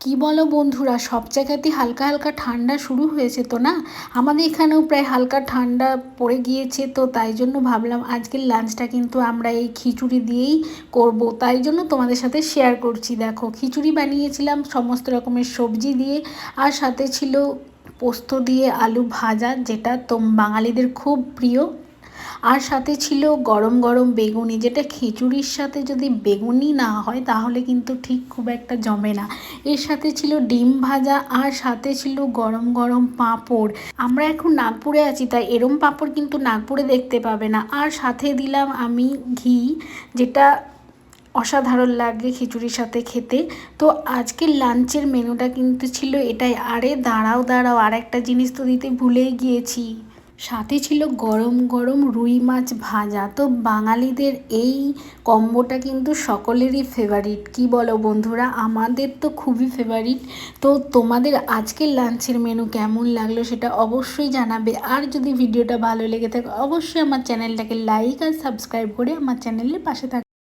কি বলো বন্ধুরা, সব জায়গাতেই হালকা হালকা ঠান্ডা শুরু হয়েছে তো না? আমাদের এখানেও প্রায় হালকা ঠান্ডা পড়ে গিয়েছে, তো তাই জন্য ভাবলাম আজকের লাঞ্চটা কিন্তু আমরা এই খিচুড়ি দিয়েই করব। তাই জন্য তোমাদের সাথে শেয়ার করছি। দেখো, খিচুড়ি বানিয়েছিলাম সমস্ত রকমের সবজি দিয়ে, আর সাথে ছিল পোস্ত দিয়ে আলু ভাজা, যেটা বাঙালিদের খুব প্রিয়। আর সাথে ছিল গরম গরম বেগুনি, যেটা খিচুড়ির সাথে যদি বেগুনি না হয় তাহলে কিন্তু ঠিক খুব একটা জমে না। এর সাথে ছিল ডিম ভাজা, আর সাথে ছিল গরম গরম পাঁপড়। আমরা এখন নাগপুরে আছি, তাই এরম পাঁপড় কিন্তু নাগপুরে দেখতে পাবে না। আর সাথে দিলাম আমি ঘি, যেটা অসাধারণ লাগে খিচুড়ির সাথে খেতে। তো আজকের লাঞ্চের মেনুটা কিন্তু ছিল এটাই। আরে দাঁড়াও দাঁড়াও, আর একটা জিনিস তো দিতে ভুলেই গিয়েছি, সাথে ছিল গরম গরম রুই মাছ ভাজা। তো বাঙালিদের এই কম্বোটা কিন্তু সকলেরই ফেভারিট। কি বলো বন্ধুরা? আমাদের তো খুবই ফেভারিট। তো তোমাদের আজকের লাঞ্চের মেনু কেমন লাগলো সেটা অবশ্যই জানাবে। আর যদি ভিডিওটা ভালো লেগে থাকে অবশ্যই আমার চ্যানেলটাকে লাইক আর সাবস্ক্রাইব করে আমার চ্যানেলের পাশে থাকবে।